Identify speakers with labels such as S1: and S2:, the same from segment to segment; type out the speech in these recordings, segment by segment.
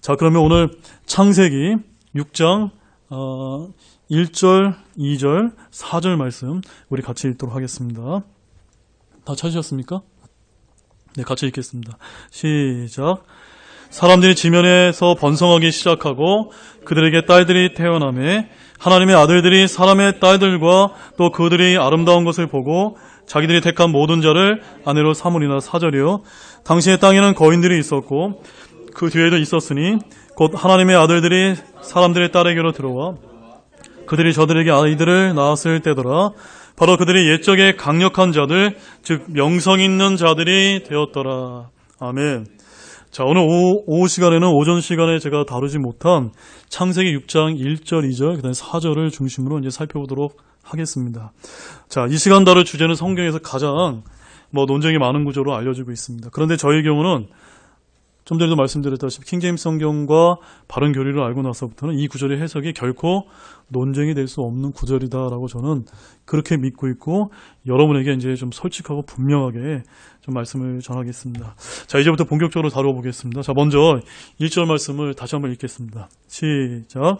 S1: 자, 그러면 오늘 창세기 6장 1절, 2절, 4절 말씀 우리 같이 읽도록 하겠습니다. 다 찾으셨습니까? 네, 같이 읽겠습니다. 시작. 사람들이 지면에서 번성하기 시작하고 그들에게 딸들이 태어나매 하나님의 아들들이 사람의 딸들과 또 그들이 아름다운 것을 보고 자기들이 택한 모든 자를 아내로 삼으리나. 4절이요. 당시의 땅에는 거인들이 있었고 그 뒤에도 있었으니 곧 하나님의 아들들이 사람들의 딸에게로 들어와 그들이 저들에게 아이들을 낳았을 때더라. 바로 그들이 옛적에 강력한 자들, 즉 명성 있는 자들이 되었더라. 아멘. 자, 오늘 오후 시간에는 오전 시간에 제가 다루지 못한 창세기 6장 1절, 2절, 그다음에 4절을 중심으로 이제 살펴보도록 하겠습니다. 자, 이 시간 다룰 주제는 성경에서 가장 논쟁이 많은 구조로 알려지고 있습니다. 그런데 저희 경우는 좀 전에도 말씀드렸다시피 킹제임스 성경과 바른 교리를 알고 나서부터는 이 구절의 해석이 결코 논쟁이 될 수 없는 구절이다라고 저는 그렇게 믿고 있고 여러분에게 이제 좀 솔직하고 분명하게 좀 말씀을 전하겠습니다. 자, 이제부터 본격적으로 다뤄보겠습니다. 자, 먼저 1절 말씀을 다시 한번 읽겠습니다. 시작.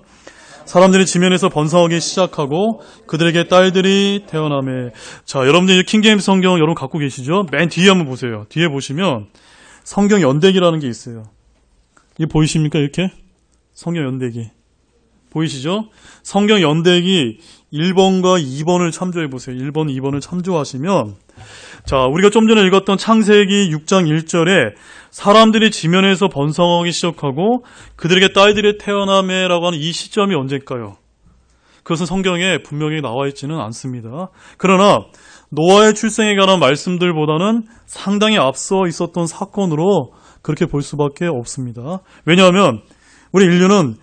S1: 사람들이 지면에서 번성하기 시작하고 그들에게 딸들이 태어나매. 자, 여러분들 킹제임스 성경 여러분 갖고 계시죠? 맨 뒤에 한번 보세요. 뒤에 보시면 성경 연대기라는 게 있어요. 이게 보이십니까? 이렇게? 성경 연대기. 보이시죠? 성경 연대기 1번과 2번을 참조해 보세요. 1번, 2번을 참조하시면 자, 우리가 좀 전에 읽었던 창세기 6장 1절에 사람들이 지면에서 번성하기 시작하고 그들에게 딸들이 태어나매라고 하는 이 시점이 언제일까요? 그것은 성경에 분명히 나와 있지는 않습니다. 그러나 노아의 출생에 관한 말씀들보다는 상당히 앞서 있었던 사건으로 그렇게 볼 수밖에 없습니다. 왜냐하면 우리 인류는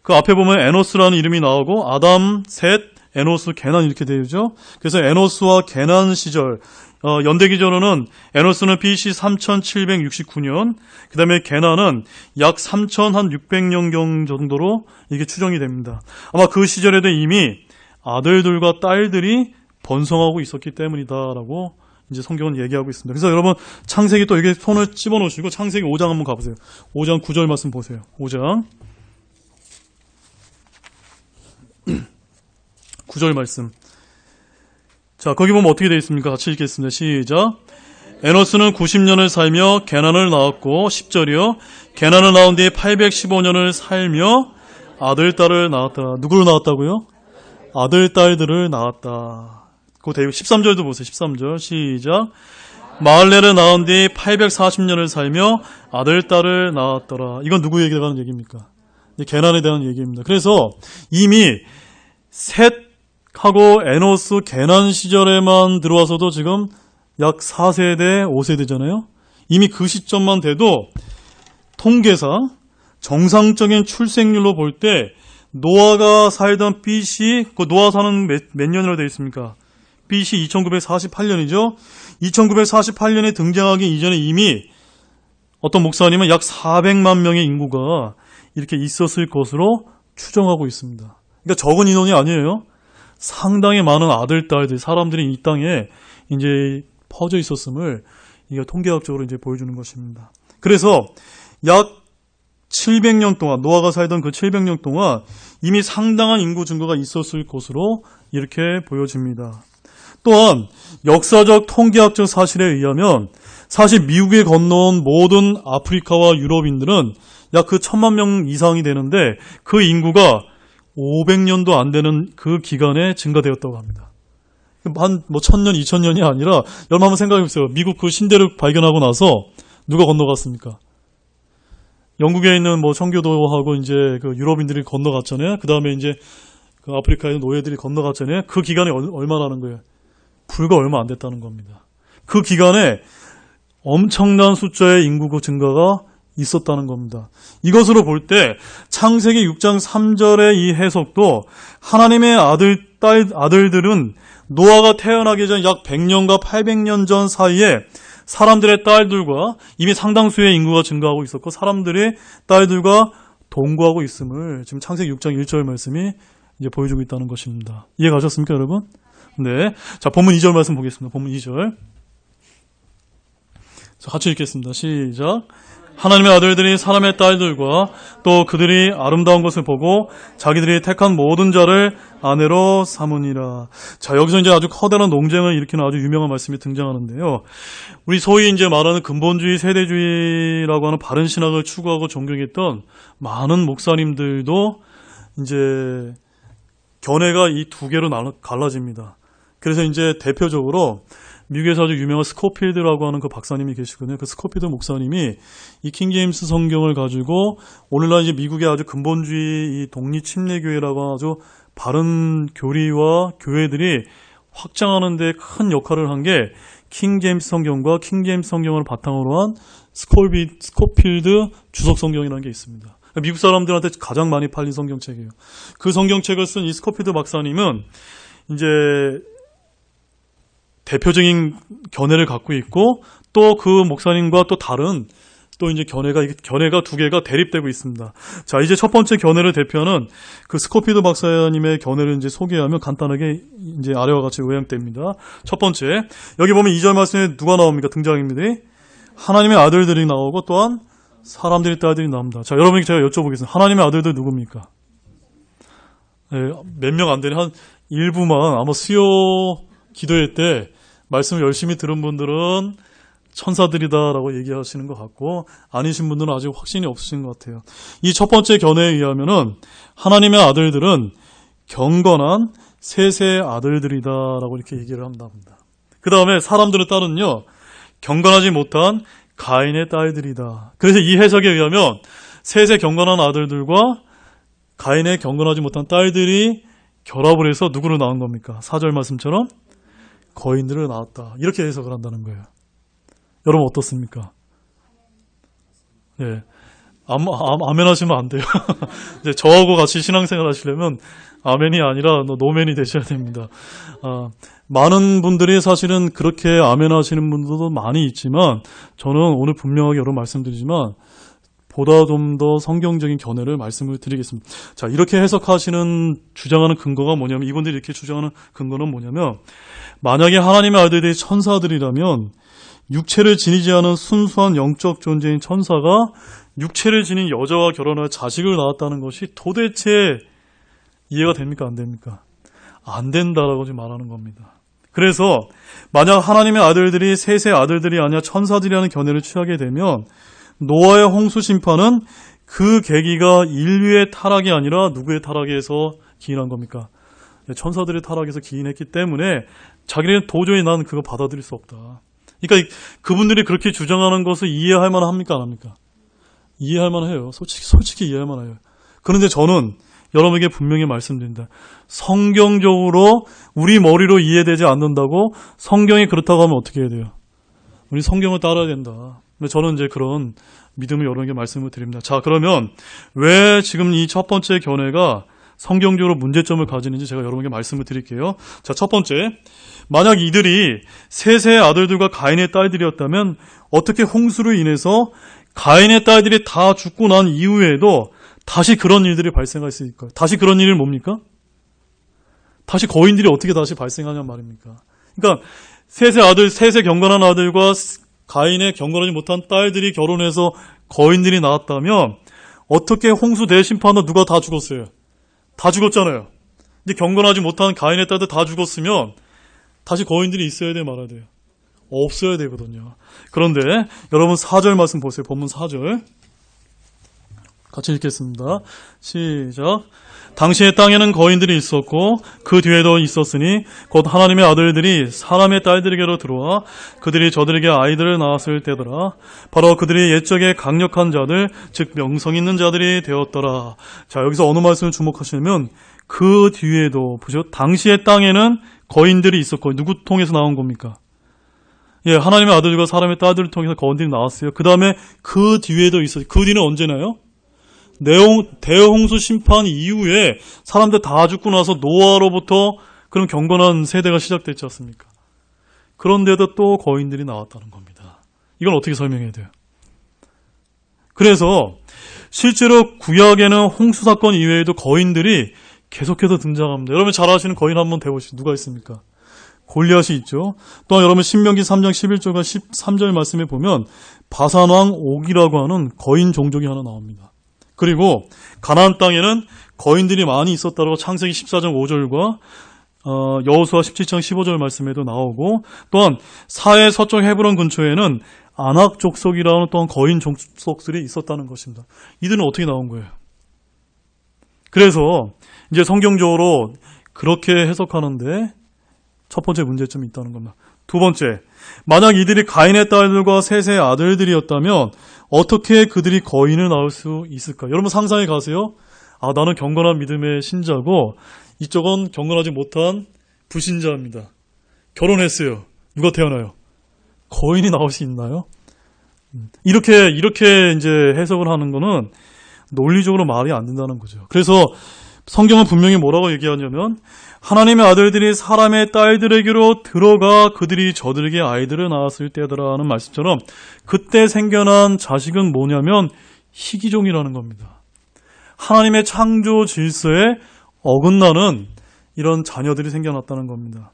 S1: 그 앞에 보면 에노스라는 이름이 나오고 아담, 셋, 에노스, 게난 이렇게 되죠. 그래서 에노스와 게난 시절 연대기전으로는 에노스는 BC 3769년, 그 다음에 게난은 약 3600년경 정도로 이게 추정이 됩니다. 아마 그 시절에도 이미 아들들과 딸들이 번성하고 있었기 때문이다라고 이제 성경은 얘기하고 있습니다. 그래서 여러분 창세기 또 여기 손을 집어넣으시고 창세기 5장 한번 가보세요. 5장 9절 말씀 보세요. 5장 9절 말씀. 자, 거기 보면 어떻게 되어 있습니까? 같이 읽겠습니다. 시작. 에노스는 90년을 살며 게난을 낳았고 10절이요. 게난을 낳은 뒤에 815년을 살며 아들, 딸을 낳았다. 누구를 낳았다고요? 아들, 딸들을 낳았다. 그 13절도 보세요. 13절 시작. 마할렐을 낳은 뒤 840년을 살며 아들, 딸을 낳았더라. 이건 누구 얘기에 관한 얘기입니까? 게난에 대한 얘기입니다. 그래서 이미 셋하고 에노스, 게난 시절에만 들어와서도 지금 약 4세대, 5세대잖아요. 이미 그 시점만 돼도 통계상 정상적인 출생률로 볼 때 노아가 살던 BC, 그 노아 사는 몇 년으로 되어 있습니까? BC 2948년이죠. 2948년에 등장하기 이전에 이미 어떤 목사님은 약 400만 명의 인구가 이렇게 있었을 것으로 추정하고 있습니다. 그러니까 적은 인원이 아니에요. 상당히 많은 아들, 딸들, 사람들이 이 땅에 이제 퍼져 있었음을 이게 통계학적으로 이제 보여주는 것입니다. 그래서 약 700년 동안, 노아가 살던 그 700년 동안 이미 상당한 인구 증가가 있었을 것으로 이렇게 보여집니다. 또한 역사적 통계학적 사실에 의하면 사실 미국에 건너온 모든 아프리카와 유럽인들은 약 그 1000만 명 이상이 되는데 그 인구가 500년도 안 되는 그 기간에 증가되었다고 합니다. 한 1000년, 2000년이 아니라 여러분 한번 생각해 보세요. 미국 그 신대륙 발견하고 나서 누가 건너갔습니까? 영국에 있는 청교도하고 이제 그 유럽인들이 건너갔잖아요. 그 다음에 이제 그 아프리카에 있는 노예들이 건너갔잖아요. 그 기간에 얼마나 하는 거예요? 불과 얼마 안 됐다는 겁니다. 그 기간에 엄청난 숫자의 인구 증가가 있었다는 겁니다. 이것으로 볼 때 창세기 6장 3절의 이 해석도 하나님의 아들들은 노아가 태어나기 전 약 100년과 800년 전 사이에 사람들의 딸들과 이미 상당수의 인구가 증가하고 있었고 사람들의 딸들과 동거하고 있음을 지금 창세기 6장 1절 말씀이 이제 보여주고 있다는 것입니다. 이해 가셨습니까, 여러분? 네. 자, 본문 2절 말씀 보겠습니다. 본문 2절. 자, 같이 읽겠습니다. 시작. 하나님의 아들들이 사람의 딸들과 또 그들이 아름다운 것을 보고 자기들이 택한 모든 자를 아내로 삼으니라. 자, 여기서 이제 아주 커다란 논쟁을 일으키는 아주 유명한 말씀이 등장하는데요. 우리 소위 이제 말하는 근본주의, 세대주의라고 하는 바른 신학을 추구하고 존경했던 많은 목사님들도 이제 견해가 이 두 개로 갈라집니다. 그래서 이제 대표적으로 미국에서 아주 유명한 스코필드라고 하는 그 박사님이 계시거든요. 그 스코필드 목사님이 이 킹제임스 성경을 가지고 오늘날 이제 미국의 아주 근본주의 이 독립 침례교회라고 하는 아주 바른 교리와 교회들이 확장하는 데 큰 역할을 한 게 킹제임스 성경과 킹제임스 성경을 바탕으로 한 스코필드 주석 성경이라는 게 있습니다. 미국 사람들한테 가장 많이 팔린 성경책이에요. 그 성경책을 쓴 이 스코필드 박사님은 이제 대표적인 견해를 갖고 있고 또 그 목사님과 또 다른 또 이제 견해가 두 개가 대립되고 있습니다. 자, 이제 첫 번째 견해를 대표하는 그 스코필드 박사님의 견해를 이제 소개하면 간단하게 이제 아래와 같이 요약됩니다. 첫 번째, 여기 보면 2절 말씀에 누가 나옵니까? 등장입니다. 하나님의 아들들이 나오고 또한 사람들의 딸들이 나옵니다. 자, 여러분께 제가 여쭤보겠습니다. 하나님의 아들들 누굽니까? 네, 몇 명 안 되는 한 일부만 아마 수요 기도회 때 말씀을 열심히 들은 분들은 천사들이다라고 얘기하시는 것 같고 아니신 분들은 아직 확신이 없으신 것 같아요. 이 첫 번째 견해에 의하면은 하나님의 아들들은 경건한 셋의 아들들이다라고 이렇게 얘기를 한답니다. 그 다음에 사람들의 딸은요 경건하지 못한 가인의 딸들이다. 그래서 이 해석에 의하면 셋의 경건한 아들들과 가인의 경건하지 못한 딸들이 결합을 해서 누구를 낳은 겁니까? 4절 말씀처럼 거인들을 낳았다. 이렇게 해석을 한다는 거예요. 여러분 어떻습니까? 네. 아멘 하시면 안 돼요. 이제 저하고 같이 신앙생활 하시려면 아멘이 아니라 노멘이 되셔야 됩니다. 많은 분들이 사실은 그렇게 아멘 하시는 분들도 많이 있지만 저는 오늘 분명하게 여러분 말씀드리지만 보다 좀 더 성경적인 견해를 말씀을 드리겠습니다. 자, 이렇게 해석하시는 주장하는 근거가 뭐냐면 이분들이 이렇게 주장하는 근거는 뭐냐면 만약에 하나님의 아들들이 천사들이라면 육체를 지니지 않은 순수한 영적 존재인 천사가 육체를 지닌 여자와 결혼하여 자식을 낳았다는 것이 도대체 이해가 됩니까? 안 됩니까? 안 된다라고 지금 말하는 겁니다. 그래서 만약 하나님의 아들들이 셋의 아들들이 아니라 천사들이라는 견해를 취하게 되면 노아의 홍수 심판은 그 계기가 인류의 타락이 아니라 누구의 타락에서 기인한 겁니까? 천사들의 타락에서 기인했기 때문에 자기는 도저히 난 그거 받아들일 수 없다. 그러니까 그분들이 그렇게 주장하는 것을 이해할 만합니까? 안 합니까? 이해할 만해요. 솔직히 이해할 만해요. 그런데 저는 여러분에게 분명히 말씀드린다. 성경적으로 우리 머리로 이해되지 않는다고 성경이 그렇다고 하면 어떻게 해야 돼요? 우리 성경을 따라야 된다. 저는 이제 그런 믿음을 여러분에게 말씀을 드립니다. 자, 그러면 왜 지금 이 첫 번째 견해가 성경적으로 문제점을 가지는지 제가 여러분에게 말씀을 드릴게요. 자, 첫 번째. 만약 이들이 셋의 아들들과 가인의 딸들이었다면 어떻게 홍수로 인해서 가인의 딸들이 다 죽고 난 이후에도 다시 그런 일들이 발생할 수 있을까요? 다시 그런 일이 뭡니까? 다시 거인들이 어떻게 다시 발생하냔 말입니까? 그러니까 셋의 경건한 아들과 가인의 경건하지 못한 딸들이 결혼해서 거인들이 나왔다면 어떻게 홍수 대심판도 누가 다 죽었어요? 다 죽었잖아요. 근데 경건하지 못한 가인의 딸들 다 죽었으면 다시 거인들이 있어야 돼요, 말아야 돼요? 없어야 되거든요. 그런데 여러분 4절 말씀 보세요. 본문 4절. 같이 읽겠습니다. 시작. 당시의 땅에는 거인들이 있었고 그 뒤에도 있었으니 곧 하나님의 아들들이 사람의 딸들에게로 들어와 그들이 저들에게 아이들을 낳았을 때더라. 바로 그들이 옛적에 강력한 자들 즉 명성 있는 자들이 되었더라. 자, 여기서 어느 말씀을 주목하시면 그 뒤에도 보시죠. 당시의 땅에는 거인들이 있었고 누구 통해서 나온 겁니까? 예, 하나님의 아들과 사람의 딸들을 통해서 거인들이 나왔어요. 그 다음에 그 뒤에도 있었어요. 그 뒤는 언제나요? 대홍수 심판 이후에 사람들 다 죽고 나서 노아로부터 그런 경건한 세대가 시작됐지 않습니까? 그런데도 또 거인들이 나왔다는 겁니다. 이건 어떻게 설명해야 돼요? 그래서 실제로 구약에는 홍수 사건 이외에도 거인들이 계속해서 등장합니다. 여러분 잘 아시는 거인 한번 대보시죠. 누가 있습니까? 골리앗이 있죠. 또한 여러분 신명기 3장 11절과 13절 말씀에 보면 바산왕 옥이라고 하는 거인 종족이 하나 나옵니다. 그리고 가나안 땅에는 거인들이 많이 있었다고 창세기 14장 5절과 여호수아 17장 15절 말씀에도 나오고, 또한 사해 서쪽 헤브론 근처에는 아낙 족속이라는 또한 거인 족속들이 있었다는 것입니다. 이들은 어떻게 나온 거예요? 그래서 이제 성경적으로 그렇게 해석하는데 첫 번째 문제점이 있다는 겁니다. 두 번째, 만약 이들이 가인의 딸들과 셋의 아들들이었다면 어떻게 그들이 거인을 낳을 수 있을까? 여러분 상상해 가세요. 아, 나는 경건한 믿음의 신자고 이쪽은 경건하지 못한 불신자입니다. 결혼했어요. 누가 태어나요? 거인이 나올 수 있나요? 이렇게 이제 해석을 하는 거는 논리적으로 말이 안 된다는 거죠. 그래서 성경은 분명히 뭐라고 얘기하냐면 하나님의 아들들이 사람의 딸들에게로 들어가 그들이 저들에게 아이들을 낳았을 때더라는 말씀처럼 그때 생겨난 자식은 뭐냐면 희귀종이라는 겁니다. 하나님의 창조 질서에 어긋나는 이런 자녀들이 생겨났다는 겁니다.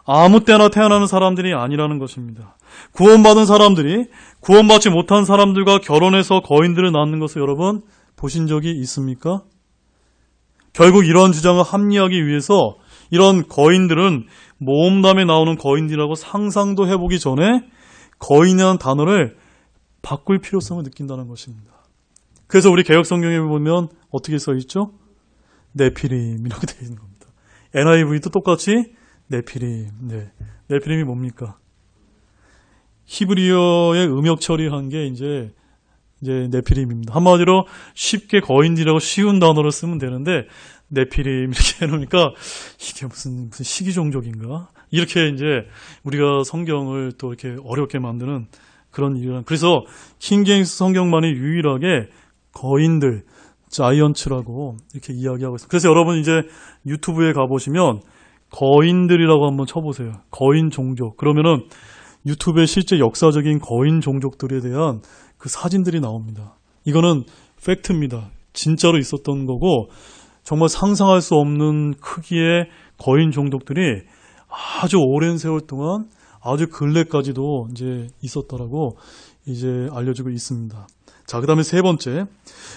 S1: 아무 때나 태어나는 사람들이 아니라는 것입니다. 구원받은 사람들이 구원받지 못한 사람들과 결혼해서 거인들을 낳는 것을 여러분 보신 적이 있습니까? 결국 이런 주장을 합리하기 위해서 이런 거인들은 모험담에 나오는 거인들이라고 상상도 해보기 전에 거인이라는 단어를 바꿀 필요성을 느낀다는 것입니다. 그래서 우리 개역성경에 보면 어떻게 써있죠? 네피림이라고 되어 있는 겁니다. NIV도 똑같이 네피림. 네. 네피림이 뭡니까? 히브리어의 음역 처리한 게 이제 네피림입니다. 한마디로 쉽게 거인들이라고 쉬운 단어를 쓰면 되는데 네피림 이렇게 해놓으니까 이게 무슨 시기종족인가? 이렇게 이제 우리가 성경을 또 이렇게 어렵게 만드는 그런 일이란. 그래서 킹제임스 성경만이 유일하게 거인들, 자이언츠라고 이렇게 이야기하고 있어요. 그래서 여러분 이제 유튜브에 가보시면 거인들이라고 한번 쳐보세요. 거인 종족. 그러면은 유튜브에 실제 역사적인 거인 종족들에 대한 그 사진들이 나옵니다. 이거는 팩트입니다. 진짜로 있었던 거고 정말 상상할 수 없는 크기의 거인 종족들이 아주 오랜 세월 동안 아주 근래까지도 이제 있었다라고 이제 알려지고 있습니다. 자, 그 다음에 세 번째,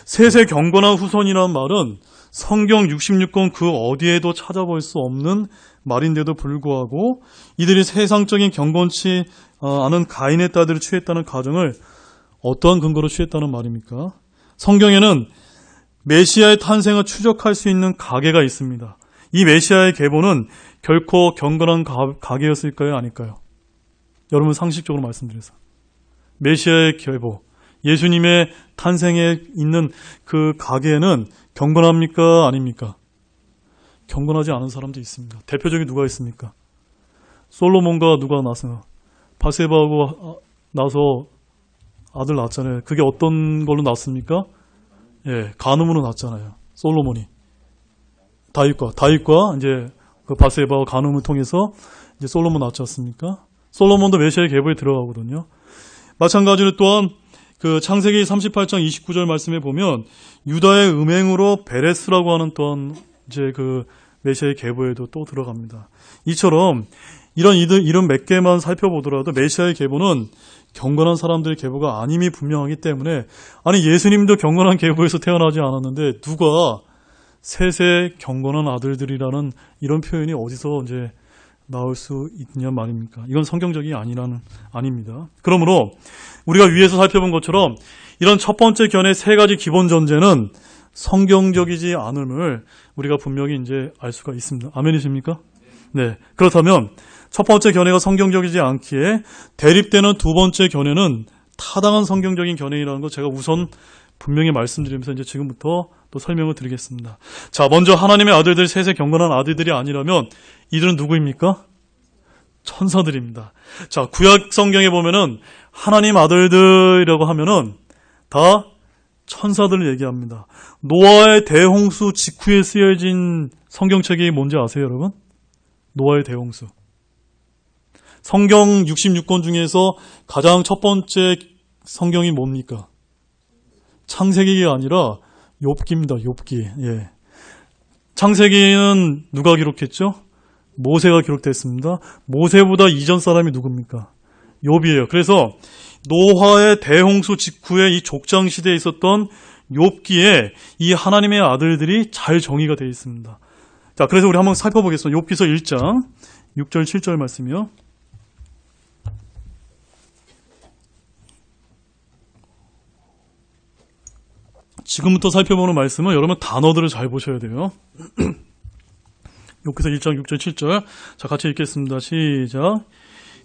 S1: 셋의 경건한 후손이라는 말은 성경 66권 그 어디에도 찾아볼 수 없는 말인데도 불구하고 이들이 세상적인 경건치 않은 가인의 딸들을 취했다는 가정을 어떠한 근거로 취했다는 말입니까? 성경에는 메시아의 탄생을 추적할 수 있는 가계가 있습니다. 이 메시아의 계보는 결코 경건한 가계였을까요? 아닐까요? 여러분 상식적으로 말씀드려서 메시아의 계보, 예수님의 탄생에 있는 그 가계에는 경건합니까? 아닙니까? 경건하지 않은 사람도 있습니다. 대표적인 누가 있습니까? 솔로몬과 누가 나서 바세바하고 나서 아들 낳았잖아요. 그게 어떤 걸로 낳습니까? 예, 간음으로 낳았잖아요. 솔로몬이 다윗과 이제 그 바세바와 간음을 통해서 이제 솔로몬 낳지 않습니까? 솔로몬도 메시아의 계보에 들어가거든요. 마찬가지로 또한 그 창세기 38장 29절 말씀에 보면 유다의 음행으로 베레스라고 하는 또한 이제 그 메시아의 계보에도 또 들어갑니다. 이처럼 이런 이름 몇 개만 살펴보더라도 메시아의 계보는 경건한 사람들의 계보가 아님이 분명하기 때문에 아니 예수님도 경건한 계보에서 태어나지 않았는데 누가 셋의 경건한 아들들이라는 이런 표현이 어디서 이제 나올 수 있냐 말입니까? 이건 성경적이 아닙니다. 그러므로 우리가 위에서 살펴본 것처럼 이런 첫 번째 견해의 세 가지 기본 전제는 성경적이지 않음을 우리가 분명히 이제 알 수가 있습니다. 아멘이십니까? 네. 그렇다면 첫 번째 견해가 성경적이지 않기에 대립되는 두 번째 견해는 타당한 성경적인 견해이라는 거 제가 우선 분명히 말씀드리면서 이제 지금부터 또 설명을 드리겠습니다. 자, 먼저 하나님의 아들들 셋의 경건한 아들들이 아니라면 이들은 누구입니까? 천사들입니다. 자, 구약 성경에 보면은 하나님 아들들이라고 하면은 다 천사들을 얘기합니다. 노아의 대홍수 직후에 쓰여진 성경책이 뭔지 아세요, 여러분? 노아의 대홍수. 성경 66권 중에서 가장 첫 번째 성경이 뭡니까? 창세기가 아니라 욥기입니다. 욥기. 예. 창세기는 누가 기록했죠? 모세가 기록됐습니다. 모세보다 이전 사람이 누굽니까? 욥이에요. 그래서 노아의 대홍수 직후에 이 족장 시대에 있었던 욥기에 이 하나님의 아들들이 잘 정의가 되어 있습니다. 자, 그래서 우리 한번 살펴보겠습니다. 욥기서 1장 6절 7절 말씀이요. 지금부터 살펴보는 말씀은 여러분 단어들을 잘 보셔야 돼요. 욥기서 1장 6절 7절. 자, 같이 읽겠습니다. 시작.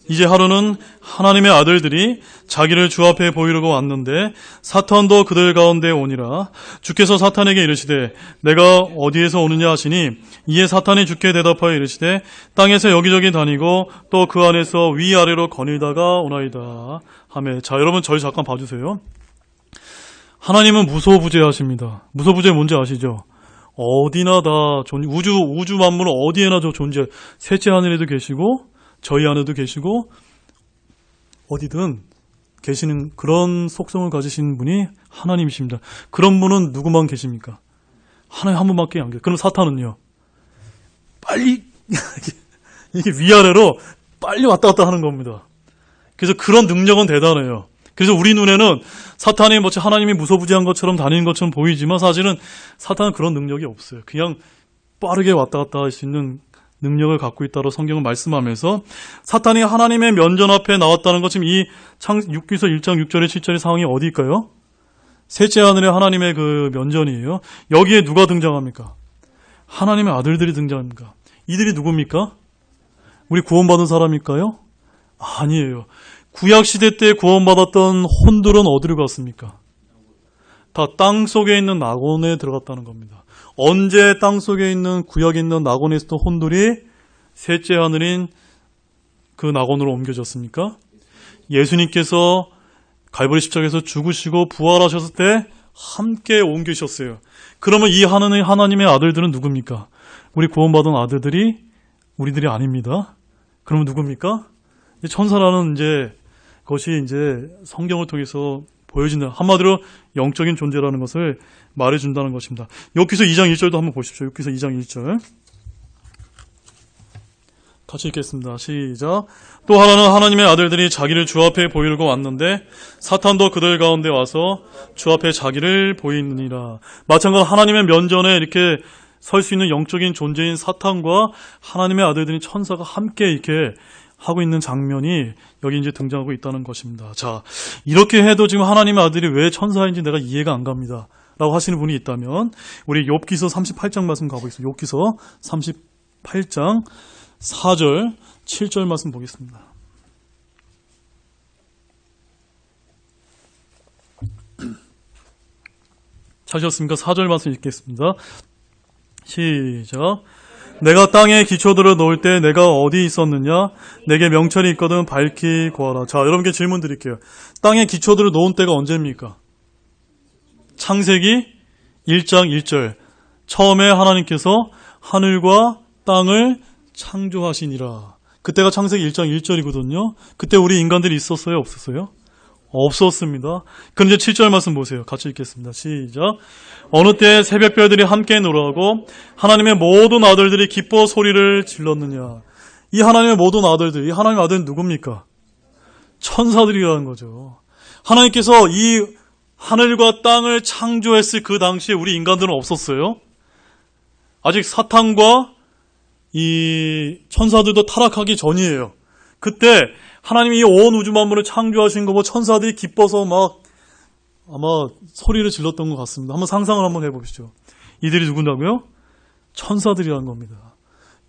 S1: 이제 하루는 하나님의 아들들이 자기를 주 앞에 보이려고 왔는데 사탄도 그들 가운데 오니라. 주께서 사탄에게 이르시되 내가 어디에서 오느냐 하시니 이에 사탄이 주께 대답하여 이르시되 땅에서 여기저기 다니고 또 그 안에서 위아래로 거닐다가 오나이다 하매. 자, 여러분 저희 잠깐 봐주세요. 하나님은 무소부재하십니다. 무소부재 뭔지 아시죠? 어디나 다 우주 만물 어디에나 존재. 셋째 하늘에도 계시고 저희 안에도 계시고 어디든 계시는 그런 속성을 가지신 분이 하나님이십니다. 그런 분은 누구만 계십니까? 하나님 한 분밖에 안 계세요. 그럼 사탄은요? 빨리 이게 위아래로 빨리 왔다 갔다 하는 겁니다. 그래서 그런 능력은 대단해요. 그래서 우리 눈에는 사탄이 마치 하나님이 무소부재한 것처럼 다니는 것처럼 보이지만 사실은 사탄은 그런 능력이 없어요. 그냥 빠르게 왔다 갔다 할 수 있는 능력을 갖고 있다고 성경은 말씀하면서 사탄이 하나님의 면전 앞에 나왔다는 것, 지금 이 욥기서 1장 6절에 7절의 상황이 어디일까요? 셋째 하늘의 하나님의 그 면전이에요. 여기에 누가 등장합니까? 하나님의 아들들이 등장합니까? 이들이 누굽니까? 우리 구원받은 사람일까요? 아니에요. 구약시대 때 구원받았던 혼들은 어디로 갔습니까? 다 땅속에 있는 낙원에 들어갔다는 겁니다. 언제 땅속에 있는 구약에 있는 낙원에 있었던 혼들이 셋째 하늘인 그 낙원으로 옮겨졌습니까? 예수님께서 갈보리 십자가에서 죽으시고 부활하셨을 때 함께 옮기셨어요. 그러면 이 하나님의 아들들은 누굽니까? 우리 구원받은 아들들이 우리들이 아닙니다. 그러면 누굽니까? 천사라는 그것이 성경을 통해서 보여진다. 한마디로 영적인 존재라는 것을 말해준다는 것입니다. 욥기서 2장 1절도 한번 보십시오. 욥기서 2장 1절. 같이 읽겠습니다. 시작. 또 하나는 하나님의 아들들이 자기를 주 앞에 보이려고 왔는데 사탄도 그들 가운데 와서 주 앞에 자기를 보이느니라. 마찬가지로 하나님의 면전에 이렇게 설 수 있는 영적인 존재인 사탄과 하나님의 아들들인 천사가 함께 이렇게 하고 있는 장면이 여기 등장하고 있다는 것입니다. 자, 이렇게 해도 지금 하나님의 아들이 왜 천사인지 내가 이해가 안 갑니다. 라고 하시는 분이 있다면 우리 욥기서 38장 말씀 가보겠습니다. 욥기서 38장 4절, 7절 말씀 보겠습니다. 찾으셨습니까? 4절 말씀 읽겠습니다. 시작. 내가 땅에 기초들을 놓을 때 내가 어디 있었느냐? 내게 명철이 있거든 밝히 구하라. 자, 여러분께 질문 드릴게요. 땅에 기초들을 놓은 때가 언제입니까? 창세기 1장 1절. 처음에 하나님께서 하늘과 땅을 창조하시니라. 그때가 창세기 1장 1절이거든요. 그때 우리 인간들이 있었어요? 없었어요? 없었습니다. 그럼 이제 7절 말씀 보세요. 같이 읽겠습니다. 시작. 어느 때 새벽별들이 함께 노래하고 하나님의 모든 아들들이 기뻐 소리를 질렀느냐. 이 하나님의 모든 아들들, 이 하나님의 아들은 누굽니까? 천사들이라는 거죠. 하나님께서 이 하늘과 땅을 창조했을 그 당시에 우리 인간들은 없었어요. 아직 사탄과 이 천사들도 타락하기 전이에요. 그때 하나님이 이 온 우주 만물을 창조하신 거 보고 천사들이 기뻐서 막 아마 소리를 질렀던 것 같습니다. 한번 상상을 한번 해보시죠. 이들이 누군다고요? 천사들이라는 겁니다.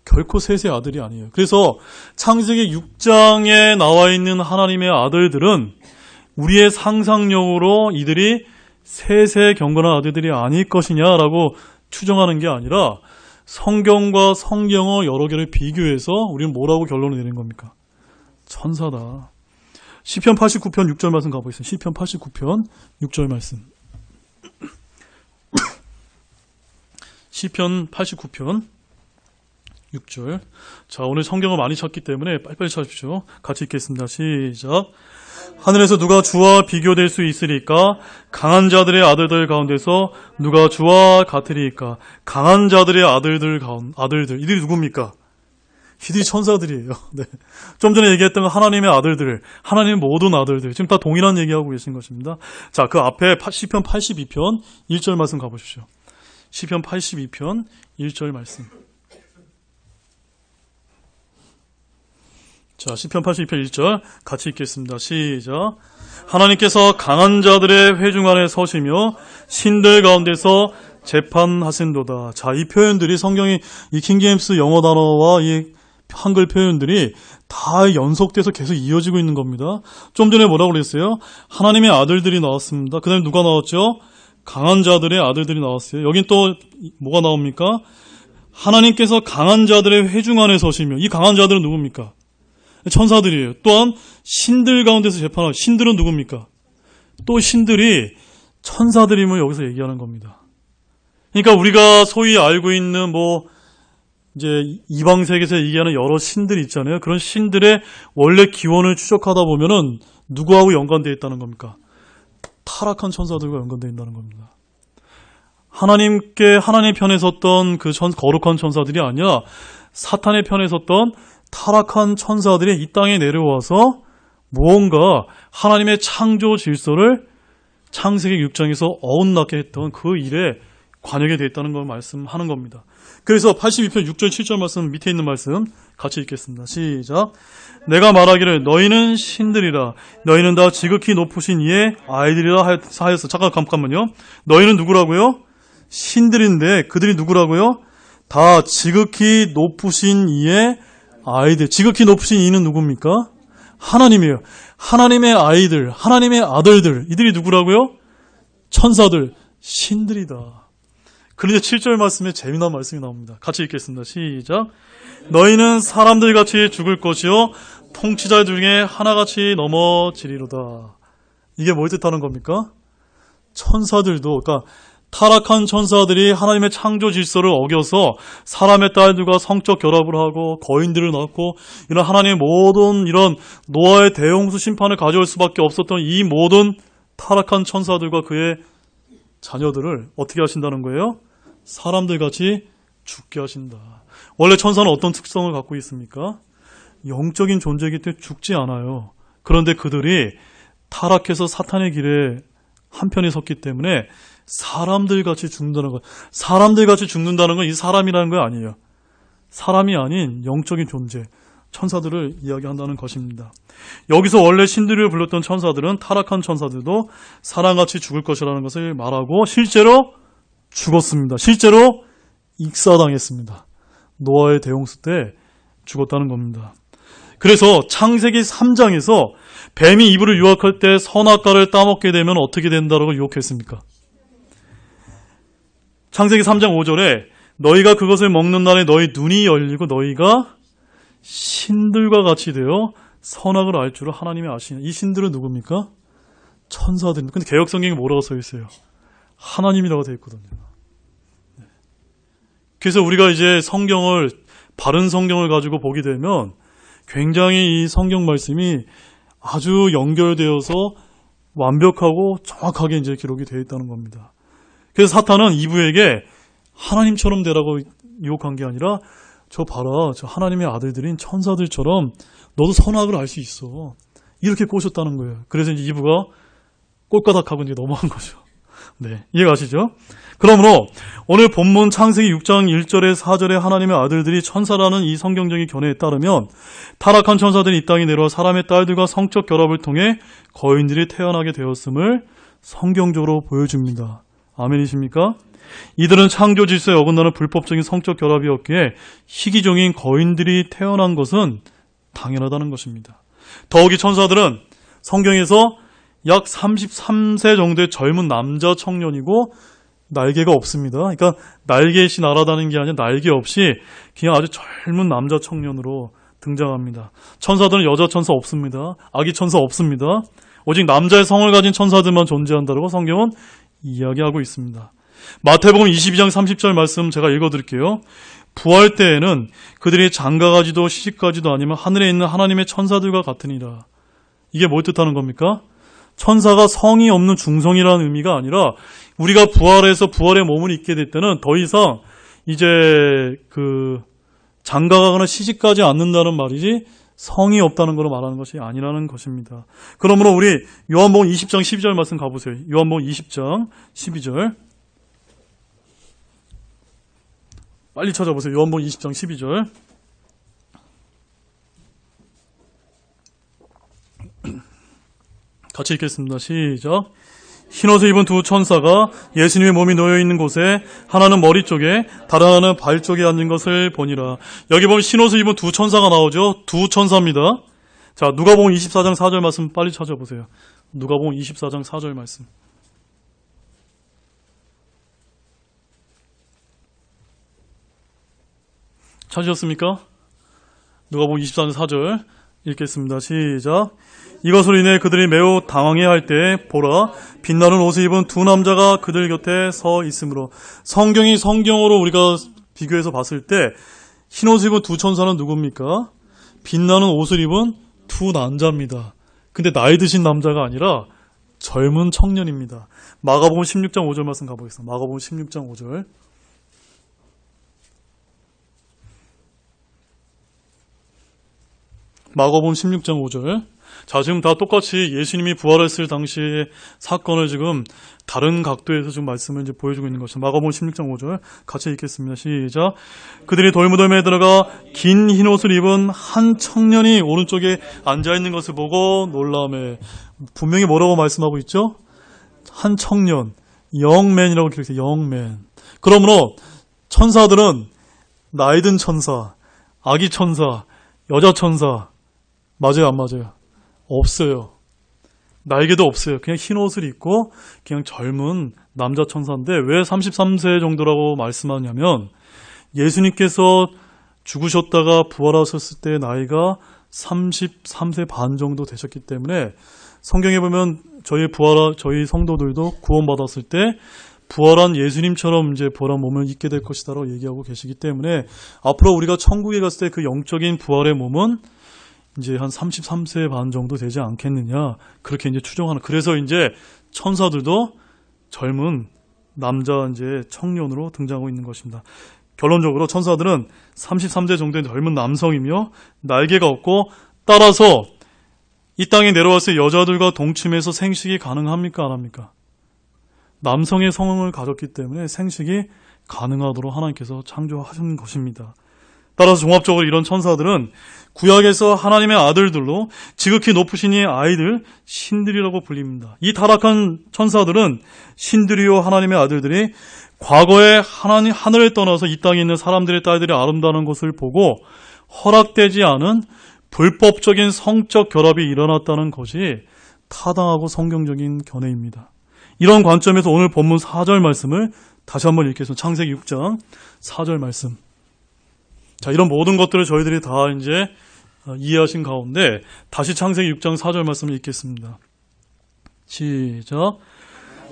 S1: 결코 셋의 아들이 아니에요. 그래서 창세기 6장에 나와 있는 하나님의 아들들은 우리의 상상력으로 이들이 셋의 경건한 아들들이 아닐 것이냐라고 추정하는 게 아니라 성경과 성경어 여러 개를 비교해서 우리는 뭐라고 결론을 내린 겁니까? 천사다. 시편 89편 6절 말씀 가보겠습니다. 시편 89편 6절 말씀. 시편 89편 6절. 자, 오늘 성경을 많이 찾기 때문에 빨리빨리 찾으십시오. 같이 읽겠습니다. 시작. 하늘에서 누가 주와 비교될 수 있으리까? 강한 자들의 아들들 가운데서 누가 주와 같으리까? 강한 자들의 아들들, 이들이 누굽니까? 이들이 천사들이에요. 네. 좀 전에 얘기했던 거 하나님의 아들들, 하나님의 모든 아들들, 지금 다 동일한 얘기하고 계신 것입니다. 자, 그 앞에 시편 82편 1절 말씀 가보십시오. 시편 82편 1절 말씀. 자, 시편 82편 1절 같이 읽겠습니다. 시작. 하나님께서 강한 자들의 회중 안에 서시며 신들 가운데서 재판하신도다. 자, 이 표현들이 성경이 이 킹제임스 영어 단어와 이 한글 표현들이 다 연속돼서 계속 이어지고 있는 겁니다. 좀 전에 뭐라고 그랬어요? 하나님의 아들들이 나왔습니다. 그 다음에 누가 나왔죠? 강한 자들의 아들들이 나왔어요. 여긴 또 뭐가 나옵니까? 하나님께서 강한 자들의 회중 안에 서시며, 이 강한 자들은 누굽니까? 천사들이에요. 또한 신들 가운데서 재판하고, 신들은 누굽니까? 또 신들이 천사들임을 여기서 얘기하는 겁니다. 그러니까 우리가 소위 알고 있는 이제 이방 세계에서 얘기하는 여러 신들이 있잖아요. 그런 신들의 원래 기원을 추적하다 보면은 누구하고 연관되어 있다는 겁니까? 타락한 천사들과 연관되어 있다는 겁니다. 하나님 편에 섰던 그 거룩한 천사들이 아니라 사탄의 편에 섰던 타락한 천사들이 이 땅에 내려와서 무언가 하나님의 창조 질서를 창세기 6장에서 어긋나게 했던 그 일에 관여하게 되어 있다는 걸 말씀하는 겁니다. 그래서 82편 6절 7절 말씀 밑에 있는 말씀 같이 읽겠습니다. 시작. 내가 말하기를 너희는 신들이라 너희는 다 지극히 높으신 이의 아이들이라 하였어. 잠깐만요. 너희는 누구라고요? 신들인데 그들이 누구라고요? 다 지극히 높으신 이의 아이들. 지극히 높으신 이는 누굽니까? 하나님이에요. 하나님의 아이들, 하나님의 아들들. 이들이 누구라고요? 천사들, 신들이다. 그런데 7절 말씀에 재미난 말씀이 나옵니다. 같이 읽겠습니다. 시작. 너희는 사람들같이 죽을 것이요 통치자 중에 하나같이 넘어지리로다. 이게 뭘 뜻하는 겁니까? 천사들도, 그러니까 타락한 천사들이 하나님의 창조 질서를 어겨서 사람의 딸들과 성적 결합을 하고 거인들을 낳고 이런 하나님의 모든 이런 노아의 대홍수 심판을 가져올 수밖에 없었던 이 모든 타락한 천사들과 그의 자녀들을 어떻게 하신다는 거예요? 사람들같이 죽게 하신다. 원래 천사는 어떤 특성을 갖고 있습니까? 영적인 존재이기 때문에 죽지 않아요. 그런데 그들이 타락해서 사탄의 길에 한편에 섰기 때문에 사람들같이 죽는다는 것. 사람들같이 죽는다는 건 이 사람이라는 거 아니에요. 사람이 아닌 영적인 존재, 천사들을 이야기한다는 것입니다. 여기서 원래 신들을 불렀던 천사들은 타락한 천사들도 사람같이 죽을 것이라는 것을 말하고 실제로 죽었습니다. 실제로 익사당했습니다. 노아의 대홍수 때 죽었다는 겁니다. 그래서 창세기 3장에서 뱀이 이브를 유혹할 때 선악과를 따먹게 되면 어떻게 된다고 유혹했습니까? 창세기 3장 5절에 너희가 그것을 먹는 날에 너희 눈이 열리고 너희가 신들과 같이 되어 선악을 알 줄을 하나님이 아시는. 이 신들은 누굽니까? 천사들입니다. 근데 개역성경에 뭐라고 써 있어요? 하나님이라고 되어 있거든요. 그래서 우리가 이제 성경을, 바른 성경을 가지고 보게 되면 굉장히 이 성경 말씀이 아주 연결되어서 완벽하고 정확하게 이제 기록이 되어 있다는 겁니다. 그래서 사탄은 이브에게 하나님처럼 되라고 유혹한 게 아니라 저 봐라, 저 하나님의 아들들인 천사들처럼 너도 선악을 알 수 있어. 이렇게 꼬셨다는 거예요. 그래서 이제 이브가 꼴까닥하고 이제 넘어간 거죠. 네, 이해가시죠? 그러므로 오늘 본문 창세기 6장 1절에 4절에 하나님의 아들들이 천사라는 이 성경적인 견해에 따르면 타락한 천사들이 이 땅에 내려와 사람의 딸들과 성적 결합을 통해 거인들이 태어나게 되었음을 성경적으로 보여줍니다. 아멘이십니까? 이들은 창조 질서에 어긋나는 불법적인 성적 결합이었기에 희귀종인 거인들이 태어난 것은 당연하다는 것입니다. 더욱이 천사들은 성경에서 약 33세 정도의 젊은 남자 청년이고 날개가 없습니다. 그러니까 날개시 날아다니는 게 아니라 날개 없이 그냥 아주 젊은 남자 청년으로 등장합니다. 천사들은 여자 천사 없습니다. 아기 천사 없습니다. 오직 남자의 성을 가진 천사들만 존재한다고 성경은 이야기하고 있습니다. 마태복음 22장 30절 말씀 제가 읽어드릴게요. 부활 때에는 그들이 장가가지도 시집가지도 아니면 하늘에 있는 하나님의 천사들과 같으니라. 이게 뭘 뜻하는 겁니까? 천사가 성이 없는 중성이라는 의미가 아니라 우리가 부활해서 부활의 몸을 입게 될 때는 더 이상 이제 그 장가가거나 시집가지 않는다는 말이지 성이 없다는 걸 말하는 것이 아니라는 것입니다. 그러므로 우리 요한복음 20장 12절 말씀 가보세요. 요한복음 20장 12절 빨리 찾아보세요. 요한복음 20장 12절 같이 읽겠습니다. 시작. 흰옷을 입은 두 천사가 예수님의 몸이 놓여있는 곳에 하나는 머리 쪽에 다른 하나는 발 쪽에 앉은 것을 보니라. 여기 보면 흰옷을 입은 두 천사가 나오죠. 두 천사입니다. 자, 누가복음 24장 4절 말씀 빨리 찾아보세요. 누가복음 24장 4절 말씀. 찾으셨습니까? 누가복음 24장 4절 읽겠습니다. 시작. 이것으로 인해 그들이 매우 당황해할 때 보라 빛나는 옷을 입은 두 남자가 그들 곁에 서 있으므로 성경이 성경으로 우리가 비교해서 봤을 때 흰옷을 입은 두 천사는 누굽니까? 빛나는 옷을 입은 두 남자입니다. 근데 나이 드신 남자가 아니라 젊은 청년입니다. 마가복음 16장 5절 말씀 가보겠습니다. 마가복음 16장 5절 마가복음 16장 5절 자, 지금 다 똑같이 예수님이 부활했을 당시의 사건을 지금 다른 각도에서 지금 말씀을 이제 보여주고 있는 것입니다. 마가복음 16장 5절 같이 읽겠습니다. 시작. 그들이 돌무덤에 들어가 긴 흰옷을 입은 한 청년이 오른쪽에 앉아있는 것을 보고 놀라매. 분명히 뭐라고 말씀하고 있죠? 한 청년, 영맨이라고 기록해요. 영맨. 그러므로 천사들은 나이든 천사, 아기 천사, 여자 천사 맞아요, 안 맞아요? 없어요. 나에게도 없어요. 그냥 흰 옷을 입고 그냥 젊은 남자 천사인데 왜 33세 정도라고 말씀하냐면 예수님께서 죽으셨다가 부활하셨을 때 나이가 33세 반 정도 되셨기 때문에 성경에 보면 저희 성도들도 구원받았을 때 부활한 예수님처럼 이제 부활한 몸을 입게 될 것이다라고 얘기하고 계시기 때문에 앞으로 우리가 천국에 갔을 때 그 영적인 부활의 몸은 이제 한 33세 반 정도 되지 않겠느냐 그렇게 이제 추정하는. 그래서 이제 천사들도 젊은 남자 이제 청년으로 등장하고 있는 것입니다. 결론적으로 천사들은 33세 정도의 젊은 남성이며 날개가 없고 따라서 이 땅에 내려왔을 때 여자들과 동침해서 생식이 가능합니까 안 합니까? 남성의 성을 가졌기 때문에 생식이 가능하도록 하나님께서 창조하신 것입니다. 따라서 종합적으로 이런 천사들은 구약에서 하나님의 아들들로 지극히 높으신 이 아이들 신들이라고 불립니다. 이 타락한 천사들은 신들이요 하나님의 아들들이 과거에 하늘을 떠나서 이 땅에 있는 사람들의 딸들이 아름다운 것을 보고 허락되지 않은 불법적인 성적 결합이 일어났다는 것이 타당하고 성경적인 견해입니다. 이런 관점에서 오늘 본문 4절 말씀을 다시 한번 읽겠습니다. 창세기 6장 4절 말씀. 자, 이런 모든 것들을 저희들이 다 이제 이해하신 가운데 다시 창세기 6장 4절 말씀을 읽겠습니다. 시작.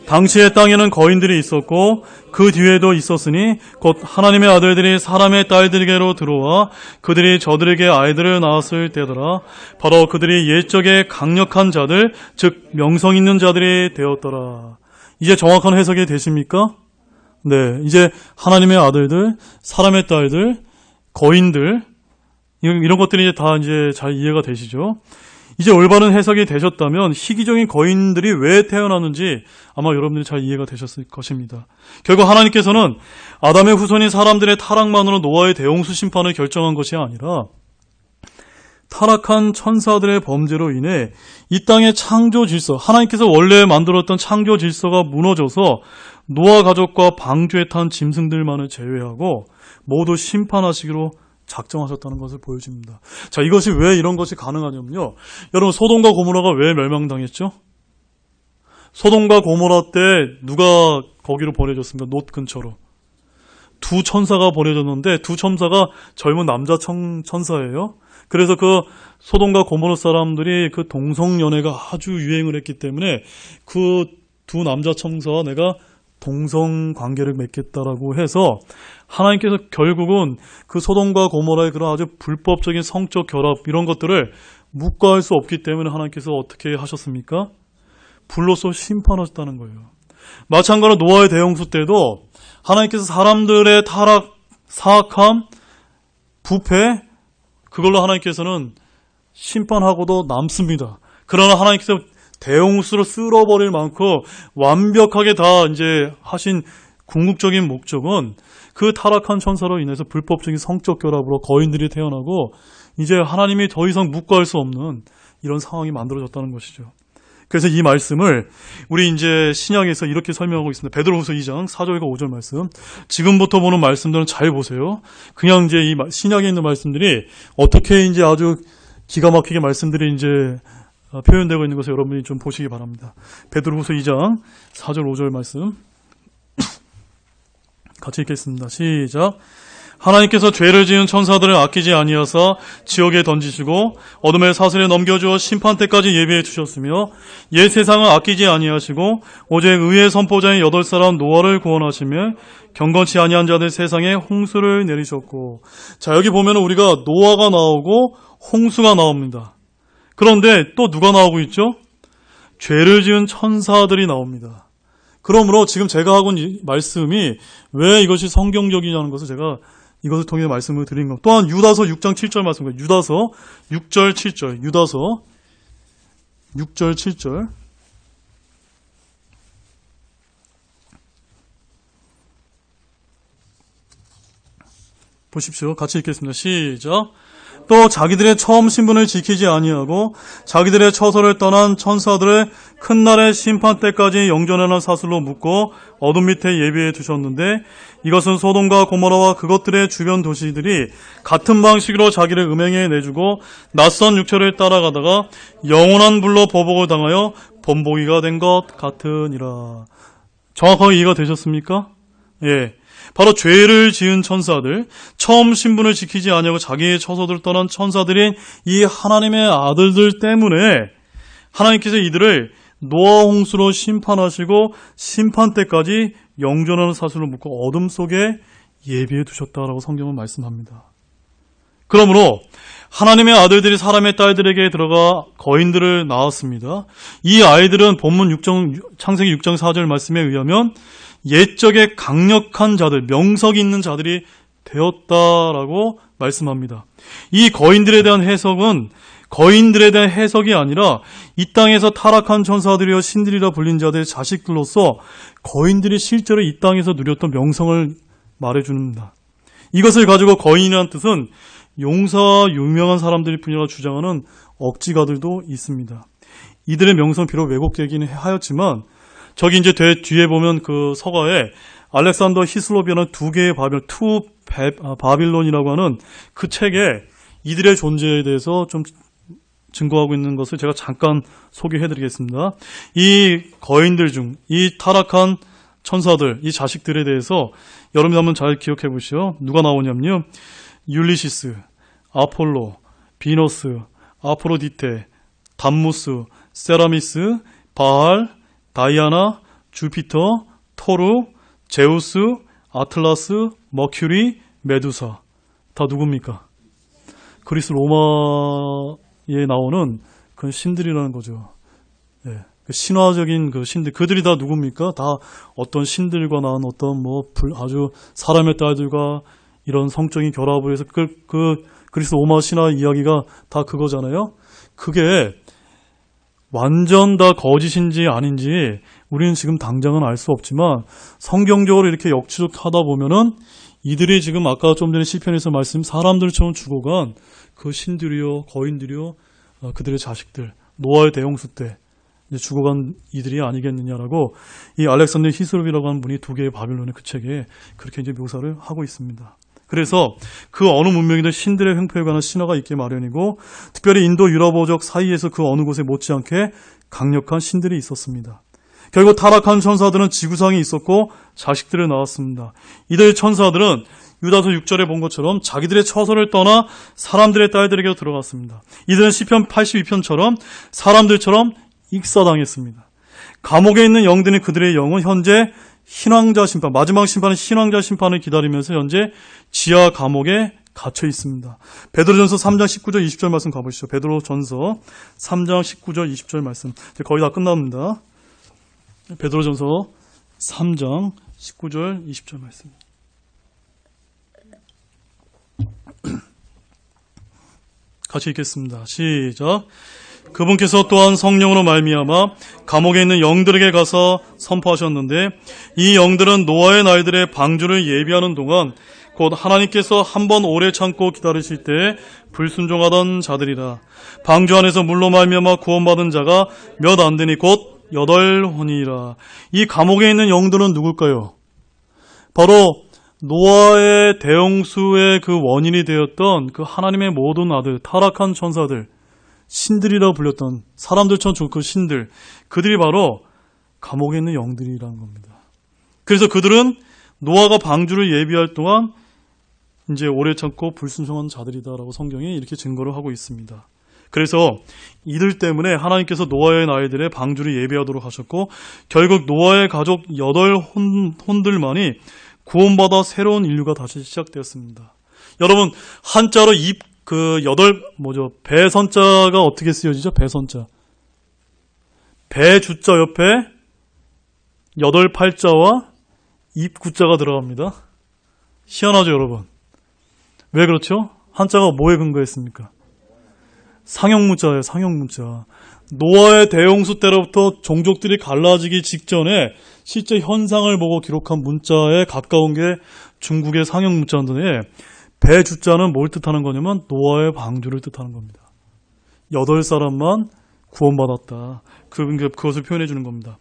S1: 당시의 땅에는 거인들이 있었고 그 뒤에도 있었으니 곧 하나님의 아들들이 사람의 딸들에게로 들어와 그들이 저들에게 아이들을 낳았을 때더라. 바로 그들이 옛적에 강력한 자들 즉 명성 있는 자들이 되었더라. 이제 정확한 해석이 되십니까? 네, 이제 하나님의 아들들, 사람의 딸들, 거인들 이런 것들이 다 이제 잘 이해가 되시죠? 이제 올바른 해석이 되셨다면 희귀적인 거인들이 왜 태어났는지 아마 여러분들이 잘 이해가 되셨을 것입니다. 결국 하나님께서는 아담의 후손인 사람들의 타락만으로 노아의 대홍수 심판을 결정한 것이 아니라 타락한 천사들의 범죄로 인해 이 땅의 창조 질서, 하나님께서 원래 만들었던 창조 질서가 무너져서 노아 가족과 방주에 탄 짐승들만을 제외하고 모두 심판하시기로 작정하셨다는 것을 보여줍니다. 자, 이것이 왜 이런 것이 가능하냐면요. 여러분, 소돔과 고모라가 왜 멸망당했죠? 소돔과 고모라 때 누가 거기로 보내졌습니까? 놋 근처로. 두 천사가 보내졌는데 두 천사가 젊은 남자 천사예요. 그래서 그 소돔과 고모라 사람들이 그 동성연애가 아주 유행을 했기 때문에 그 두 남자 천사와 내가 동성 관계를 맺겠다라고 해서 하나님께서 결국은 그 소돔과 고모라의 그런 아주 불법적인 성적 결합 이런 것들을 묵과할 수 없기 때문에 하나님께서 어떻게 하셨습니까? 불로써 심판하셨다는 거예요. 마찬가지로 노아의 대홍수 때도 하나님께서 사람들의 타락, 사악함 부패, 그걸로 하나님께서는 심판하고도 남습니다. 그러나 하나님께서 대홍수로 쓸어버릴 만큼 완벽하게 다 이제 하신 궁극적인 목적은 그 타락한 천사로 인해서 불법적인 성적 결합으로 거인들이 태어나고 이제 하나님이 더 이상 묵과할 수 없는 이런 상황이 만들어졌다는 것이죠. 그래서 이 말씀을 우리 이제 신약에서 이렇게 설명하고 있습니다. 베드로후서 2장 4절과 5절 말씀. 지금부터 보는 말씀들은 잘 보세요. 그냥 이제 이 신약에 있는 말씀들이 어떻게 이제 아주 기가 막히게 말씀들이 이제 표현되고 있는 것을 여러분이 좀 보시기 바랍니다. 베드로후서 2장 4절 5절 말씀 같이 읽겠습니다. 시작. 하나님께서 죄를 지은 천사들을 아끼지 아니하사 지옥에 던지시고 어둠의 사슬에 넘겨주어 심판 때까지 예비해 두셨으며 옛 세상을 아끼지 아니하시고 오직 의의 선포자인 8사람 노아를 구원하시며 경건치 아니한 자들 세상에 홍수를 내리셨고. 자, 여기 보면 우리가 노아가 나오고 홍수가 나옵니다. 그런데 또 누가 나오고 있죠? 죄를 지은 천사들이 나옵니다. 그러므로 지금 제가 하고 있는 이 말씀이 왜 이것이 성경적이냐는 것을 제가 이것을 통해 말씀을 드린 것. 또한 유다서 6장 7절 말씀입니다. 유다서 6절 7절. 유다서 6절 7절. 보십시오. 같이 읽겠습니다. 시작. 또 자기들의 처음 신분을 지키지 아니하고 자기들의 처소를 떠난 천사들을 큰 날의 심판 때까지 영전하는 사슬로 묶고 어둠 밑에 예비해 두셨는데 이것은 소돔과 고모라와 그것들의 주변 도시들이 같은 방식으로 자기를 음행에 내주고 낯선 육체를 따라가다가 영원한 불로 보복을 당하여 본보기가 된 것 같으니라. 정확하게 이해가 되셨습니까? 예. 바로 죄를 지은 천사들, 처음 신분을 지키지 아니하고 자기의 처소를 떠난 천사들인 이 하나님의 아들들 때문에 하나님께서 이들을 노아 홍수로 심판하시고 심판 때까지 영존하는 사슬로 묶고 어둠 속에 예비해 두셨다라고 성경은 말씀합니다. 그러므로 하나님의 아들들이 사람의 딸들에게 들어가 거인들을 낳았습니다. 이 아이들은 본문 창세기 6장 4절 말씀에 의하면 옛적에 강력한 자들, 명석이 있는 자들이 되었다라고 말씀합니다. 이 거인들에 대한 해석은 거인들에 대한 해석이 아니라 이 땅에서 타락한 천사들이여 신들이라 불린 자들의 자식들로서 거인들이 실제로 이 땅에서 누렸던 명성을 말해줍니다. 이것을 가지고 거인이라는 뜻은 용사와 유명한 사람들일 뿐이라 주장하는 억지가들도 있습니다. 이들의 명성 비록 왜곡되기는 하였지만 저기 이제 뒤에 보면 그 서가에 알렉산더 히슬롭이라는 두 개의 바빌론이라고 하는 그 책에 이들의 존재에 대해서 좀 증거하고 있는 것을 제가 잠깐 소개해드리겠습니다. 이 거인들 중 이 타락한 천사들, 이 자식들에 대해서 여러분이 한번 잘 기억해 보시오. 누가 나오냐면요. 율리시스, 아폴로, 비너스, 아프로디테, 담무스, 세라미스, 바알, 다이아나, 주피터, 토르, 제우스, 아틀라스, 머큐리, 메두사. 다 누굽니까? 그리스 로마에 나오는 그 신들이라는 거죠. 예, 그 신화적인 그 신들. 그들이 다 누굽니까? 다 어떤 신들과 낳은 어떤 아주 사람의 딸들과 이런 성적인 결합을 해서 그리스 로마 신화 이야기가 다 그거잖아요. 그게 완전 다 거짓인지 아닌지 우리는 지금 당장은 알 수 없지만 성경적으로 이렇게 역추적하다 보면은 이들이 지금 아까 좀 전에 시편에서 말씀 사람들처럼 죽어간 그 신들이요 거인들이요 그들의 자식들 노아의 대홍수 때 이제 죽어간 이들이 아니겠느냐라고 이 알렉산더 히슬롭이라고 하는 분이 두 개의 바빌론의 그 책에 그렇게 이제 묘사를 하고 있습니다. 그래서 그 어느 문명이든 신들의 횡포에 관한 신화가 있기 마련이고 특별히 인도 유럽어족 사이에서 그 어느 곳에 못지않게 강력한 신들이 있었습니다. 결국 타락한 천사들은 지구상에 있었고 자식들을 낳았습니다. 이들 천사들은 유다서 6절에 본 것처럼 자기들의 처소를 떠나 사람들의 딸들에게 들어갔습니다. 이들은 시편 82편처럼 사람들처럼 익사당했습니다. 감옥에 있는 영들인 그들의 영은 현재 신왕자 심판, 마지막 심판은 신왕자 심판을 기다리면서 현재 지하 감옥에 갇혀 있습니다. 베드로전서 3장 19절 20절 말씀 가보시죠. 베드로전서 3장 19절 20절 말씀. 이제 거의 다 끝납니다. 베드로전서 3장 19절 20절 말씀. 같이 읽겠습니다. 시작. 그분께서 또한 성령으로 말미암아 감옥에 있는 영들에게 가서 선포하셨는데 이 영들은 노아의 날들의 방주를 예비하는 동안 곧 하나님께서 한 번 오래 참고 기다리실 때 불순종하던 자들이라. 방주 안에서 물로 말미암아 구원받은 자가 몇 안 되니 곧 8혼이라. 이 감옥에 있는 영들은 누굴까요? 바로 노아의 대홍수의 그 원인이 되었던 그 하나님의 모든 아들, 타락한 천사들, 신들이라 불렸던 사람들처럼 좋은 그 신들, 그들이 바로 감옥에 있는 영들이라는 겁니다. 그래서 그들은 노아가 방주를 예비할 동안 이제 오래 참고 불순종한 자들이다라고 성경이 이렇게 증거를 하고 있습니다. 그래서 이들 때문에 하나님께서 노아의 아이들의 방주를 예비하도록 하셨고 결국 노아의 가족 8혼들만이 구원받아 새로운 인류가 다시 시작되었습니다. 여러분, 한자로 배선자가 어떻게 쓰여지죠? 배선자. 배주자 옆에 8팔자와 입구자가 들어갑니다. 희한하죠, 여러분? 왜 그렇죠? 한자가 뭐에 근거했습니까? 상형문자예요, 상형문자. 노아의 대홍수 때로부터 종족들이 갈라지기 직전에 실제 현상을 보고 기록한 문자에 가까운 게 중국의 상형문자인데 배주자는 뭘 뜻하는 거냐면 노아의 방주를 뜻하는 겁니다. 8사람만 구원받았다. 그것을 표현해 주는 겁니다.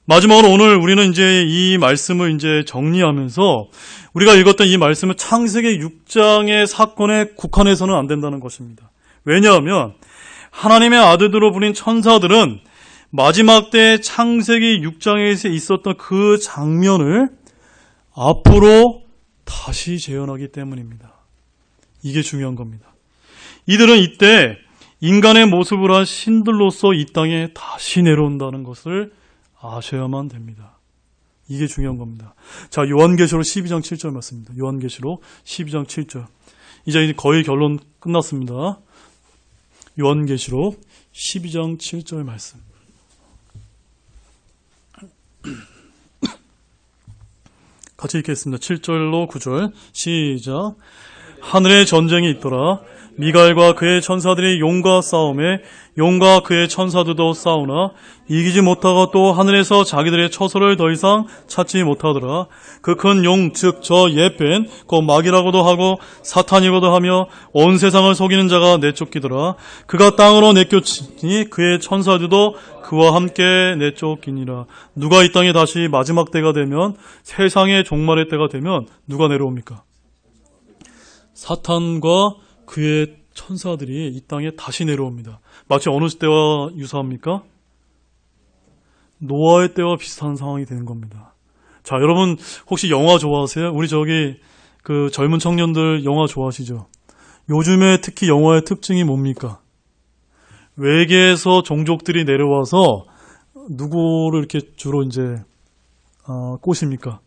S1: 마지막으로 오늘 우리는 이제 이 말씀을 이제 정리하면서 우리가 읽었던 이 말씀은 창세기 6장의 사건에 국한해서는 안 된다는 것입니다. 왜냐하면 하나님의 아들들로 불린 천사들은 마지막 때 창세기 6장에서 있었던 그 장면을 앞으로 다시 재현하기 때문입니다. 이게 중요한 겁니다. 이들은 이때 인간의 모습을 한 신들로서 이 땅에 다시 내려온다는 것을 아셔야만 됩니다. 이게 중요한 겁니다. 자, 요한계시록 12장 7절 말씀입니다. 요한계시록 12장 7절. 이제 거의 결론 끝났습니다. 요한계시록 12장 7절 말씀. 같이 읽겠습니다. 7절로 9절 시작. 하늘에 전쟁이 있더라. 미가엘과 그의 천사들이 용과 싸움에 용과 그의 천사들도 싸우나 이기지 못하고 또 하늘에서 자기들의 처소를 더 이상 찾지 못하더라. 그 큰 용 즉 저 옛벤 곧 마귀라고도 하고 사탄이고도 하며 온 세상을 속이는 자가 내쫓기더라. 그가 땅으로 내쫓으니 그의 천사들도 그와 함께 내쫓기니라. 누가 이 땅에 다시 마지막 때가 되면 세상의 종말의 때가 되면 누가 내려옵니까? 사탄과 그의 천사들이 이 땅에 다시 내려옵니다. 마치 어느 때와 유사합니까? 노아의 때와 비슷한 상황이 되는 겁니다. 자, 여러분 혹시 영화 좋아하세요? 우리 그 젊은 청년들 영화 좋아하시죠? 요즘에 특히 영화의 특징이 뭡니까? 외계에서 종족들이 내려와서 누구를 이렇게 주로 이제 꼬십니까?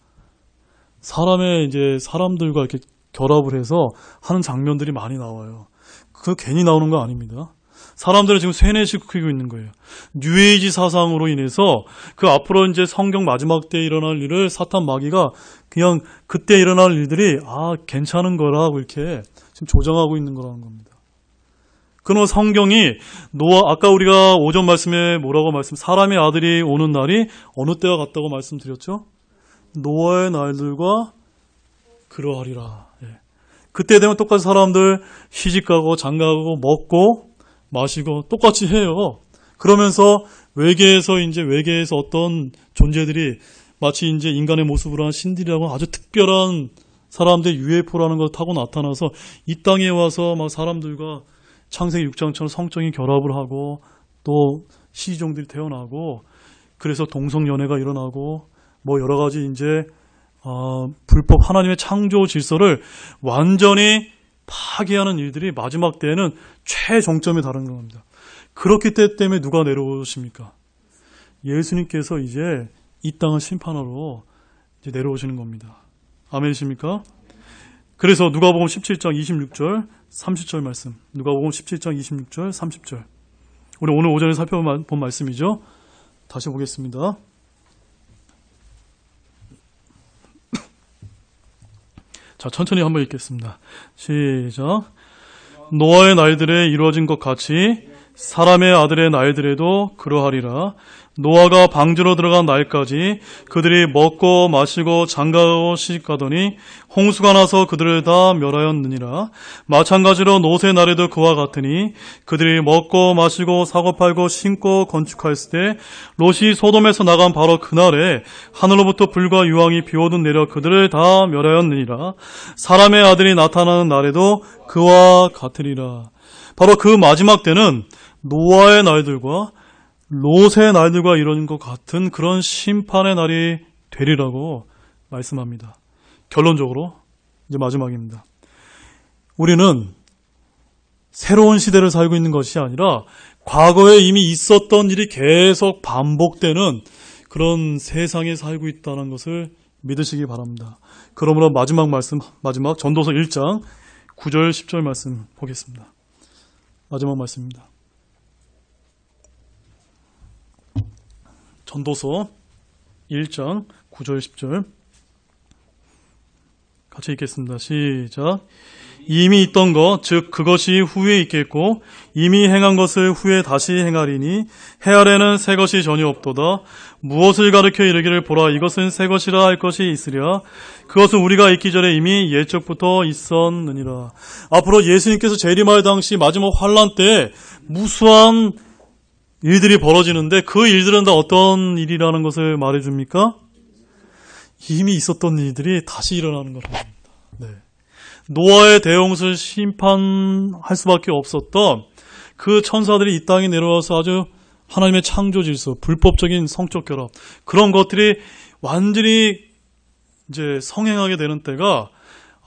S1: 사람들과 이렇게 결합을 해서 하는 장면들이 많이 나와요. 그거 괜히 나오는 거 아닙니다. 사람들은 지금 세뇌시키고 있는 거예요. 뉴에이지 사상으로 인해서 그 앞으로 이제 성경 마지막 때 일어날 일을 사탄 마귀가 그냥 그때 일어날 일들이 괜찮은 거라고 이렇게 지금 조장하고 있는 거라는 겁니다. 그러나 성경이 아까 우리가 오전 말씀에 사람의 아들이 오는 날이 어느 때와 같다고 말씀드렸죠? 노아의 날들과 그러하리라. 그때 되면 똑같이 사람들 시집가고 장가가고 먹고 마시고 똑같이 해요. 그러면서 외계에서 어떤 존재들이 마치 이제 인간의 모습으로 한 신들이라고 아주 특별한 사람들 UFO라는 걸 타고 나타나서 이 땅에 와서 막 사람들과 창세기 6장처럼 성적인 결합을 하고 또 시종들이 태어나고 그래서 동성연애가 일어나고 뭐 여러 가지 이제 불법 하나님의 창조 질서를 완전히 파괴하는 일들이 마지막 때에는 최종점에 다른 겁니다. 그렇기 때문에 누가 내려오십니까? 예수님께서 이제 이 땅을 심판하러 이제 내려오시는 겁니다. 아멘이십니까? 그래서 누가복음 17장 26절 30절 말씀. 누가복음 17장 26절 30절. 우리 오늘 오전에 살펴본 말씀이죠. 다시 보겠습니다. 자, 천천히 한번 읽겠습니다. 시작. 노아의 날들에 이루어진 것 같이 사람의 아들의 날들에도 그러하리라. 노아가 방주로 들어간 날까지 그들이 먹고 마시고 장가고 시집가더니 홍수가 나서 그들을 다 멸하였느니라. 마찬가지로 롯의 날에도 그와 같으니 그들이 먹고 마시고 사고 팔고 심고 건축하였을 때 롯이 소돔에서 나간 바로 그날에 하늘로부터 불과 유황이 비오듯 내려 그들을 다 멸하였느니라. 사람의 아들이 나타나는 날에도 그와 같으리라. 바로 그 마지막 때는 노아의 날들과 롯의 날들과 이런 것 같은 그런 심판의 날이 되리라고 말씀합니다. 결론적으로 이제 마지막입니다. 우리는 새로운 시대를 살고 있는 것이 아니라 과거에 이미 있었던 일이 계속 반복되는 그런 세상에 살고 있다는 것을 믿으시기 바랍니다. 그러므로 마지막 전도서 1장 9절 10절 말씀 보겠습니다. 마지막 말씀입니다. 전도서 1장 9절 10절 같이 읽겠습니다. 시작. 이미 있던 것, 즉 그것이 후에 있겠고 이미 행한 것을 후에 다시 행하리니 해 아래는 새 것이 전혀 없도다. 무엇을 가르쳐 이르기를 보라 이것은 새 것이라 할 것이 있으랴. 그것은 우리가 있기 전에 이미 예적부터 있었느니라. 앞으로 예수님께서 재림할 당시 마지막 환란 때 무수한 일들이 벌어지는데 그 일들은 다 어떤 일이라는 것을 말해줍니까? 이미 있었던 일들이 다시 일어나는 거랍니다. 네. 노아의 대홍수를 심판할 수밖에 없었던 그 천사들이 이 땅에 내려와서 아주 하나님의 창조 질서, 불법적인 성적 결합 그런 것들이 완전히 이제 성행하게 되는 때가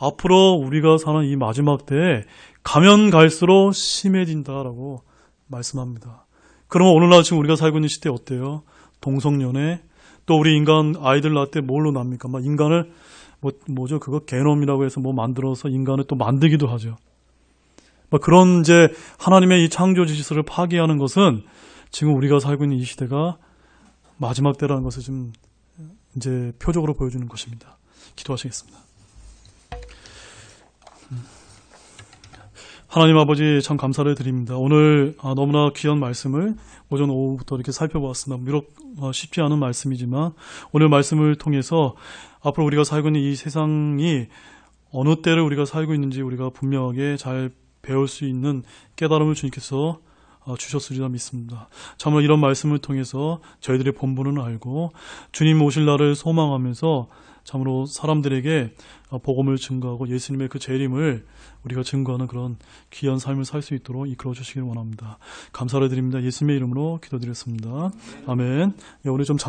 S1: 앞으로 우리가 사는 이 마지막 때에 가면 갈수록 심해진다라고 말씀합니다. 그러면 오늘날 지금 우리가 살고 있는 시대 어때요? 동성연애, 또 우리 인간 아이들 낳을 때 뭘로 납니까? 막 인간을 뭐죠? 그거 게놈이라고 해서 뭐 만들어서 인간을 또 만들기도 하죠. 막 그런 이제 하나님의 이 창조 질서를 파괴하는 것은 지금 우리가 살고 있는 이 시대가 마지막 때라는 것을 좀 이제 표적으로 보여주는 것입니다. 기도하시겠습니다. 하나님 아버지 참 감사를 드립니다. 오늘 너무나 귀한 말씀을 오전 오후부터 이렇게 살펴보았습니다. 비록 쉽지 않은 말씀이지만 오늘 말씀을 통해서 앞으로 우리가 살고 있는 이 세상이 어느 때를 우리가 살고 있는지 우리가 분명하게 잘 배울 수 있는 깨달음을 주님께서 주셨으리라 믿습니다. 참으로 이런 말씀을 통해서 저희들의 본분은 알고 주님 오실 날을 소망하면서 참으로 사람들에게 복음을 증거하고 예수님의 그 재림을 우리가 증거하는 그런 귀한 삶을 살 수 있도록 이끌어 주시길 원합니다. 감사를 드립니다. 예수님의 이름으로 기도드렸습니다. 아멘. 오늘 좀